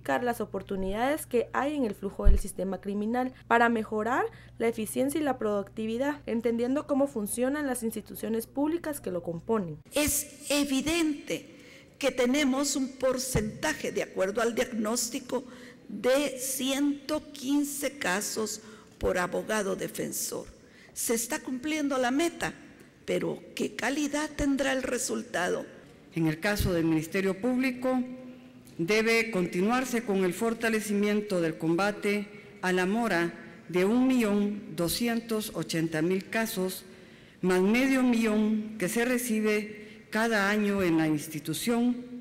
identificar las oportunidades que hay en el flujo del sistema criminal para mejorar la eficiencia y la productividad, entendiendo cómo funcionan las instituciones públicas que lo componen. Es evidente que tenemos un porcentaje, de acuerdo al diagnóstico, de 115 casos por abogado defensor. Se está cumpliendo la meta, pero ¿qué calidad tendrá el resultado? En el caso del Ministerio Público, debe continuarse con el fortalecimiento del combate a la mora de 1.280.000 casos, más medio millón que se recibe cada año en la institución.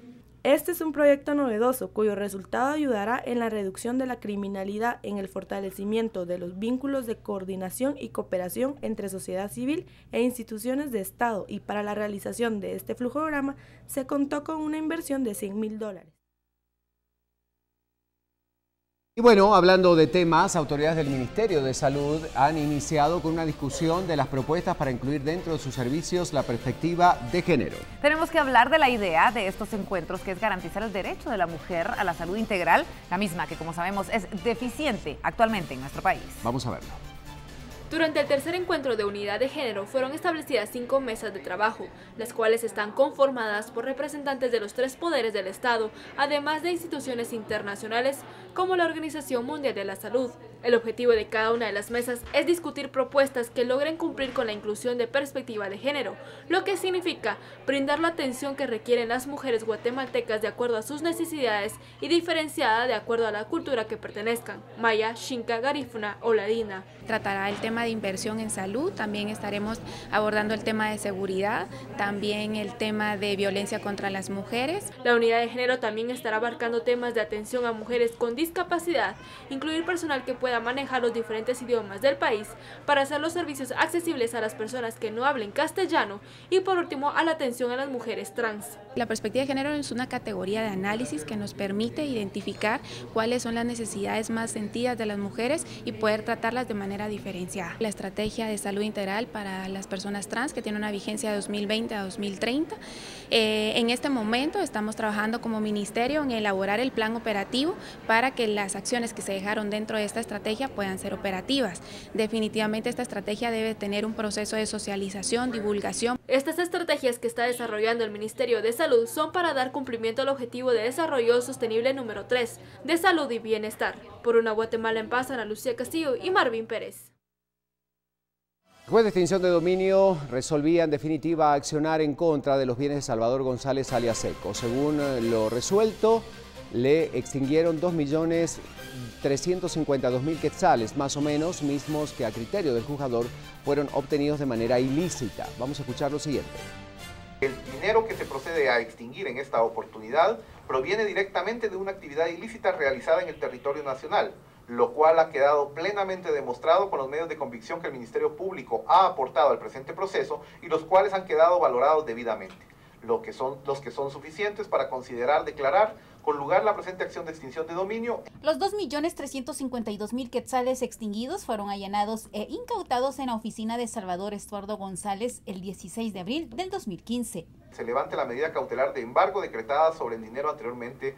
Este es un proyecto novedoso cuyo resultado ayudará en la reducción de la criminalidad, en el fortalecimiento de los vínculos de coordinación y cooperación entre sociedad civil e instituciones de Estado, y para la realización de este flujograma se contó con una inversión de $100.000. Y bueno, hablando de temas, autoridades del Ministerio de Salud han iniciado con una discusión de las propuestas para incluir dentro de sus servicios la perspectiva de género. Tenemos que hablar de la idea de estos encuentros, que es garantizar el derecho de la mujer a la salud integral, la misma que, como sabemos, es deficiente actualmente en nuestro país. Vamos a verlo. Durante el tercer encuentro de unidad de género fueron establecidas 5 mesas de trabajo, las cuales están conformadas por representantes de los 3 poderes del Estado, además de instituciones internacionales como la Organización Mundial de la Salud. El objetivo de cada una de las mesas es discutir propuestas que logren cumplir con la inclusión de perspectiva de género, lo que significa brindar la atención que requieren las mujeres guatemaltecas de acuerdo a sus necesidades y diferenciada de acuerdo a la cultura que pertenezcan: maya, xinca, garífuna o ladina. Tratará el tema de inversión en salud, también estaremos abordando el tema de seguridad, también el tema de violencia contra las mujeres. La unidad de género también estará abarcando temas de atención a mujeres con discapacidad, incluir personal que pueda manejar los diferentes idiomas del país para hacer los servicios accesibles a las personas que no hablen castellano, y por último a la atención a las mujeres trans. La perspectiva de género es una categoría de análisis que nos permite identificar cuáles son las necesidades más sentidas de las mujeres y poder tratarlas de manera diferenciada. La estrategia de salud integral para las personas trans, que tiene una vigencia de 2020 a 2030. En este momento estamos trabajando como ministerio en elaborar el plan operativo para que las acciones que se dejaron dentro de esta estrategia puedan ser operativas. Definitivamente esta estrategia debe tener un proceso de socialización, divulgación. Estas estrategias que está desarrollando el Ministerio de Salud son para dar cumplimiento al Objetivo de Desarrollo Sostenible número 3, de salud y bienestar. Por una Guatemala en paz, Ana Lucía Castillo y Marvin Pérez. El juez de extinción de dominio resolvía en definitiva accionar en contra de los bienes de Salvador González alias Eco. Según lo resuelto, le extinguieron 2.352.000 quetzales, más o menos, mismos que a criterio del juzgador fueron obtenidos de manera ilícita. Vamos a escuchar lo siguiente. El dinero que se procede a extinguir en esta oportunidad proviene directamente de una actividad ilícita realizada en el territorio nacional, lo cual ha quedado plenamente demostrado con los medios de convicción que el Ministerio Público ha aportado al presente proceso y los cuales han quedado valorados debidamente, los que son suficientes para considerar declarar con lugar la presente acción de extinción de dominio. Los 2.352.000 quetzales extinguidos fueron allanados e incautados en la oficina de Salvador Estuardo González el 16 de abril del 2015. Se levante la medida cautelar de embargo decretada sobre el dinero anteriormente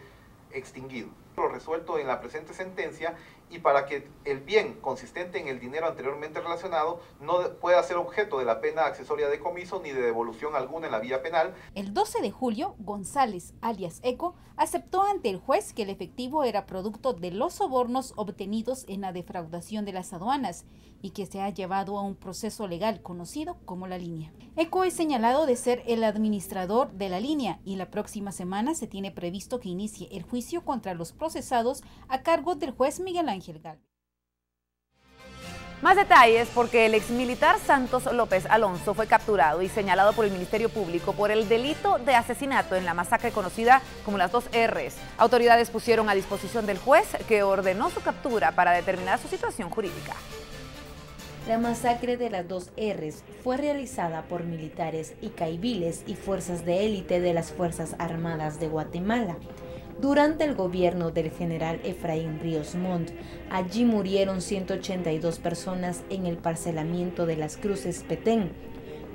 extinguido. Lo resuelto en la presente sentencia, y para que el bien consistente en el dinero anteriormente relacionado no pueda ser objeto de la pena accesoria de comiso ni de devolución alguna en la vía penal. El 12 de julio, González, alias Eco, aceptó ante el juez que el efectivo era producto de los sobornos obtenidos en la defraudación de las aduanas y que se ha llevado a un proceso legal conocido como la línea. Eco es señalado de ser el administrador de la línea y la próxima semana se tiene previsto que inicie el juicio contra los procesados a cargo del juez Miguel Ángel Galvez. Más detalles, porque el exmilitar Santos López Alonso fue capturado y señalado por el Ministerio Público por el delito de asesinato en la masacre conocida como las 2 R's. Autoridades pusieron a disposición del juez, que ordenó su captura para determinar su situación jurídica. La masacre de las 2 R's fue realizada por militares y caiviles y fuerzas de élite de las Fuerzas Armadas de Guatemala. Durante el gobierno del general Efraín Ríos Montt, allí murieron 182 personas en el parcelamiento de las Cruces Petén,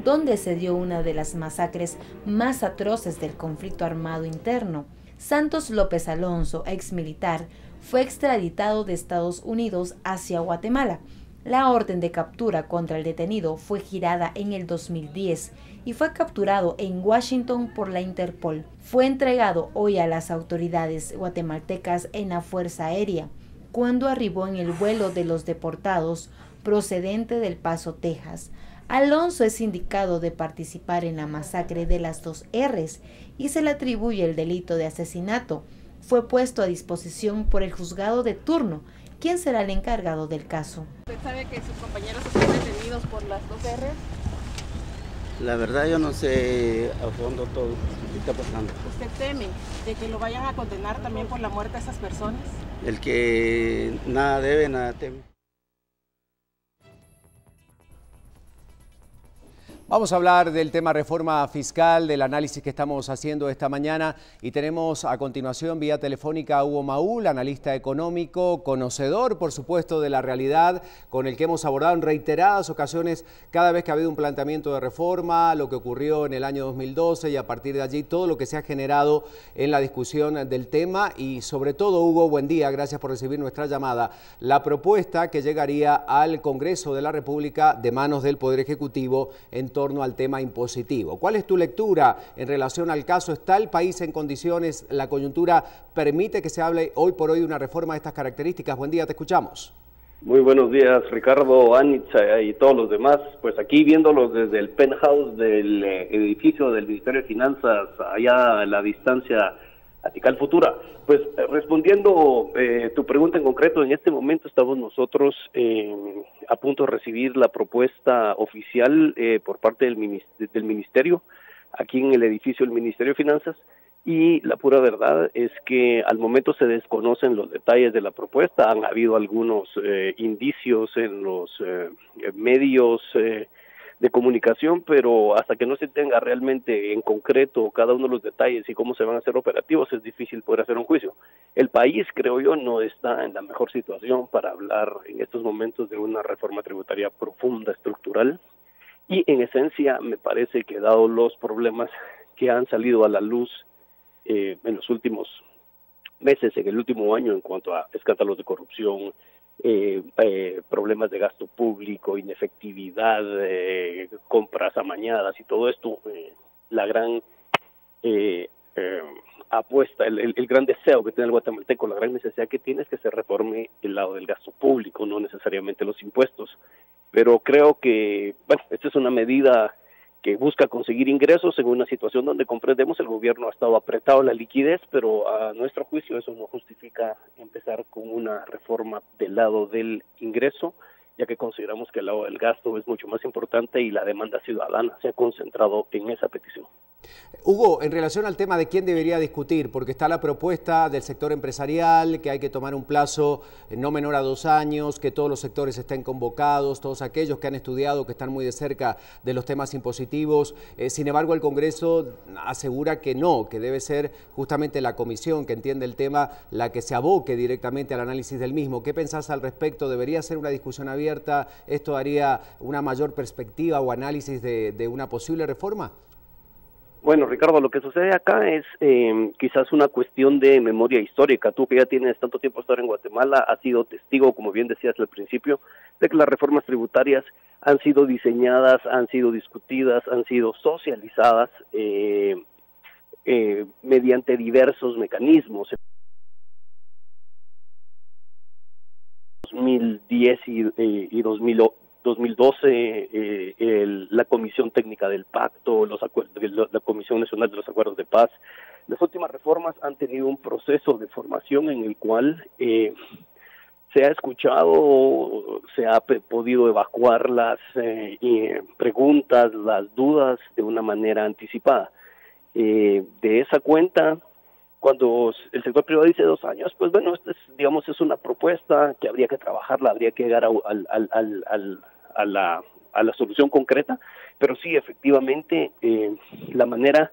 donde se dio una de las masacres más atroces del conflicto armado interno. Santos López Alonso, ex militar, fue extraditado de Estados Unidos hacia Guatemala. La orden de captura contra el detenido fue girada en el 2010 y fue capturado en Washington por la Interpol. Fue entregado hoy a las autoridades guatemaltecas en la Fuerza Aérea, cuando arribó en el vuelo de los deportados procedente del Paso, Texas. Alonso es indicado de participar en la masacre de las 2 R's y se le atribuye el delito de asesinato. Fue puesto a disposición por el juzgado de turno, quien será el encargado del caso. ¿Usted sabe que sus compañeros están detenidos por las 2 R's? La verdad yo no sé a fondo todo lo que está pasando. ¿Usted teme de que lo vayan a condenar también por la muerte de esas personas? El que nada debe, nada teme. Vamos a hablar del tema reforma fiscal, del análisis que estamos haciendo esta mañana y tenemos a continuación vía telefónica a Hugo Maúl, analista económico, conocedor por supuesto de la realidad, con el que hemos abordado en reiteradas ocasiones cada vez que ha habido un planteamiento de reforma, lo que ocurrió en el año 2012 y a partir de allí todo lo que se ha generado en la discusión del tema y sobre todo, Hugo, buen día, gracias por recibir nuestra llamada. La propuesta que llegaría al Congreso de la República de manos del Poder Ejecutivo en torno al tema impositivo. ¿Cuál es tu lectura en relación al caso? ¿Está el país en condiciones, la coyuntura permite que se hable hoy por hoy de una reforma de estas características? Buen día, te escuchamos. Muy buenos días, Ricardo, Anitza y todos los demás. Pues aquí viéndolos desde el penthouse del edificio del Ministerio de Finanzas, allá a la distancia Atical Futura. Pues respondiendo tu pregunta en concreto, en este momento estamos nosotros a punto de recibir la propuesta oficial por parte del Ministerio, aquí en el edificio del Ministerio de Finanzas, y la pura verdad es que al momento se desconocen los detalles de la propuesta. Han habido algunos indicios en los medios de comunicación, pero hasta que no se tenga realmente en concreto cada uno de los detalles y cómo se van a hacer operativos, es difícil poder hacer un juicio. El país, creo yo, no está en la mejor situación para hablar en estos momentos de una reforma tributaria profunda, estructural, y en esencia me parece que dado los problemas que han salido a la luz en los últimos meses, en el último año, en cuanto a escándalos de corrupción, problemas de gasto público, inefectividad, compras amañadas y todo esto, la gran apuesta, el gran deseo que tiene el guatemalteco, la gran necesidad que tiene es que se reforme el lado del gasto público, no necesariamente los impuestos. Pero creo que, bueno, esta es una medida que busca conseguir ingresos en una situación donde comprendemos el gobierno ha estado apretado en la liquidez, pero a nuestro juicio eso no justifica empezar con una reforma del lado del ingreso, ya que consideramos que el lado del gasto es mucho más importante y la demanda ciudadana se ha concentrado en esa petición. Hugo, en relación al tema de quién debería discutir, porque está la propuesta del sector empresarial, que hay que tomar un plazo no menor a 2 años, que todos los sectores estén convocados, todos aquellos que han estudiado, que están muy de cerca de los temas impositivos. Sin embargo, el Congreso asegura que no, que debe ser justamente la comisión que entiende el tema la que se aboque directamente al análisis del mismo. ¿Qué pensás al respecto? ¿Debería ser una discusión abierta? ¿Esto daría una mayor perspectiva o análisis de una posible reforma? Bueno, Ricardo, lo que sucede acá es quizás una cuestión de memoria histórica. Tú que ya tienes tanto tiempo estar en Guatemala, has sido testigo, como bien decías al principio, de que las reformas tributarias han sido diseñadas, han sido discutidas, han sido socializadas mediante diversos mecanismos. 2010 y 2012, la Comisión Técnica del Pacto, la Comisión Nacional de los Acuerdos de Paz. Las últimas reformas han tenido un proceso de formación en el cual se ha escuchado, se ha podido evacuar las preguntas, las dudas de una manera anticipada. De esa cuenta, cuando el sector privado dice 2 años, pues bueno, es una propuesta que habría que trabajarla, habría que llegar a la solución concreta, pero sí, efectivamente, la manera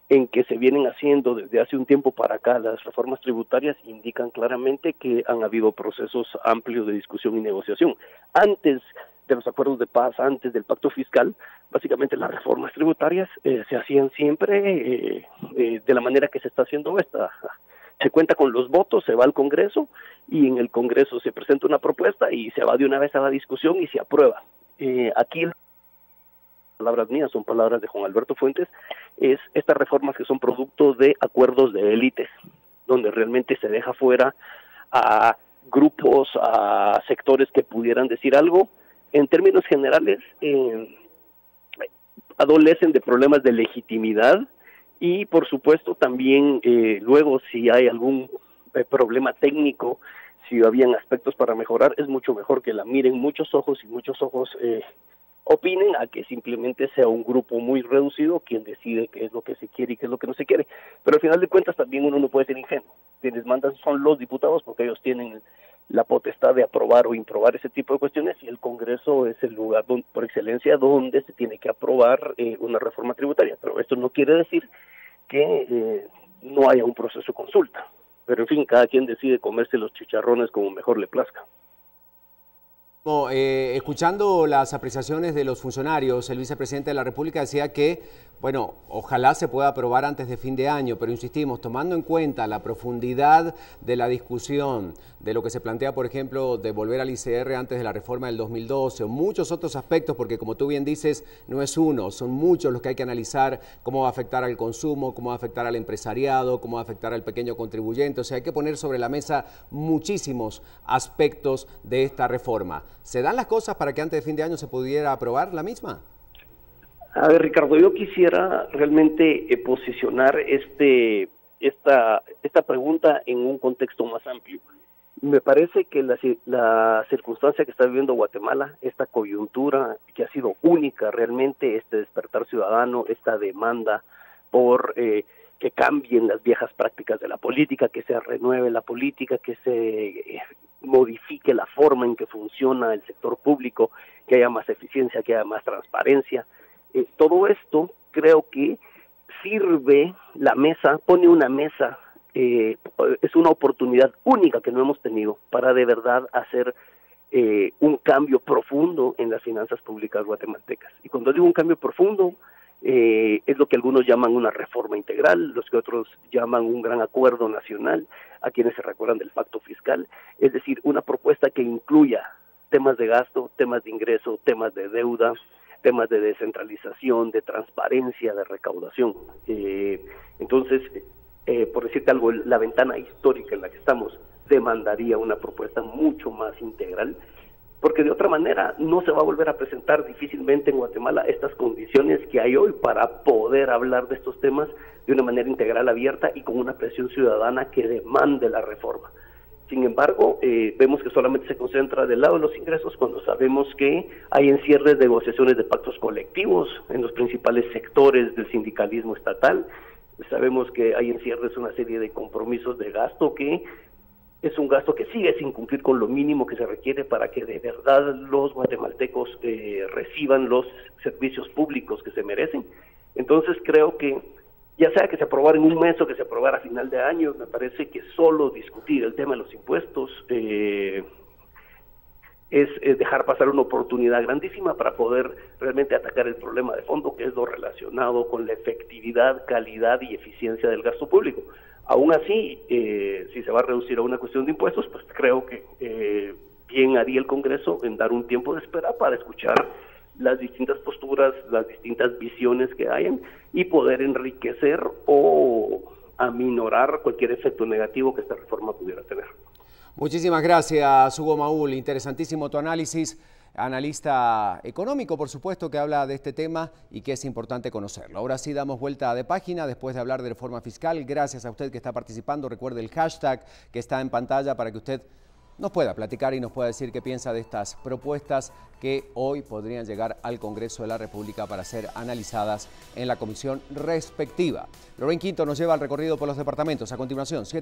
en que se vienen haciendo desde hace un tiempo para acá las reformas tributarias indican claramente que han habido procesos amplios de discusión y negociación. Antes de los acuerdos de paz antes del pacto fiscal, básicamente las reformas tributarias se hacían siempre de la manera que se está haciendo esta. Se cuenta con los votos, se va al Congreso y en el Congreso se presenta una propuesta y se va de una vez a la discusión y se aprueba. Aquí, palabras mías, son palabras de Juan Alberto Fuentes, es estas reformas que son producto de acuerdos de élites, donde realmente se deja fuera a grupos, a sectores que pudieran decir algo. En términos generales, adolecen de problemas de legitimidad y, por supuesto, también luego si hay algún problema técnico, si habían aspectos para mejorar, es mucho mejor que la miren muchos ojos y muchos ojos opinen a que simplemente sea un grupo muy reducido quien decide qué es lo que se quiere y qué es lo que no se quiere. Pero al final de cuentas también uno no puede ser ingenuo. Quienes mandan son los diputados porque ellos tienen la potestad de aprobar o improbar ese tipo de cuestiones y el Congreso es el lugar por excelencia donde se tiene que aprobar una reforma tributaria. Pero esto no quiere decir que no haya un proceso de consulta. Pero en fin, cada quien decide comerse los chicharrones como mejor le plazca. Escuchando las apreciaciones de los funcionarios, el vicepresidente de la República decía que, bueno, ojalá se pueda aprobar antes de fin de año, pero insistimos, tomando en cuenta la profundidad de la discusión, de lo que se plantea, por ejemplo, de volver al ICR antes de la reforma del 2012, o muchos otros aspectos, porque como tú bien dices, no es uno, son muchos los que hay que analizar, cómo va a afectar al consumo, cómo va a afectar al empresariado, cómo va a afectar al pequeño contribuyente, o sea, hay que poner sobre la mesa muchísimos aspectos de esta reforma. ¿Se dan las cosas para que antes de fin de año se pudiera aprobar la misma? A ver, Ricardo, yo quisiera realmente posicionar esta pregunta en un contexto más amplio. Me parece que la circunstancia que está viviendo Guatemala, esta coyuntura que ha sido única realmente, este despertar ciudadano, esta demanda por que cambien las viejas prácticas de la política, que se renueve la política, que se modifique la forma en que funciona el sector público, que haya más eficiencia, que haya más transparencia. Todo esto creo que sirve la mesa, pone una mesa, es una oportunidad única que no hemos tenido para de verdad hacer un cambio profundo en las finanzas públicas guatemaltecas. Y cuando digo un cambio profundo, es lo que algunos llaman una reforma integral, los que otros llaman un gran acuerdo nacional, a quienes se recuerdan del pacto fiscal, es decir, una propuesta que incluya temas de gasto, temas de ingreso, temas de deuda, temas de descentralización, de transparencia, de recaudación. Entonces, por decirte algo, la ventana histórica en la que estamos demandaría una propuesta mucho más integral, porque de otra manera no se va a volver a presentar difícilmente en Guatemala estas condiciones que hay hoy para poder hablar de estos temas de una manera integral, abierta y con una presión ciudadana que demande la reforma. Sin embargo, vemos que solamente se concentra del lado de los ingresos cuando sabemos que hay encierres de negociaciones de pactos colectivos en los principales sectores del sindicalismo estatal. Sabemos que hay encierres una serie de compromisos de gasto que es un gasto que sigue sin cumplir con lo mínimo que se requiere para que de verdad los guatemaltecos reciban los servicios públicos que se merecen. Entonces creo que ya sea que se aprobara en un mes o que se aprobara a final de año, me parece que solo discutir el tema de los impuestos es dejar pasar una oportunidad grandísima para poder realmente atacar el problema de fondo, que es lo relacionado con la efectividad, calidad y eficiencia del gasto público. Aún así, si se va a reducir a una cuestión de impuestos, pues creo que bien haría el Congreso en dar un tiempo de espera para escuchar las distintas posturas, las distintas visiones que hayan y poder enriquecer o aminorar cualquier efecto negativo que esta reforma pudiera tener. Muchísimas gracias, Hugo Maúl. Interesantísimo tu análisis. Analista económico, por supuesto, que habla de este tema y que es importante conocerlo. Ahora sí damos vuelta de página después de hablar de reforma fiscal. Gracias a usted que está participando. Recuerde el hashtag que está en pantalla para que usted nos pueda platicar y nos pueda decir qué piensa de estas propuestas que hoy podrían llegar al Congreso de la República para ser analizadas en la comisión respectiva. Lorraine Quinto nos lleva al recorrido por los departamentos. A continuación, 7.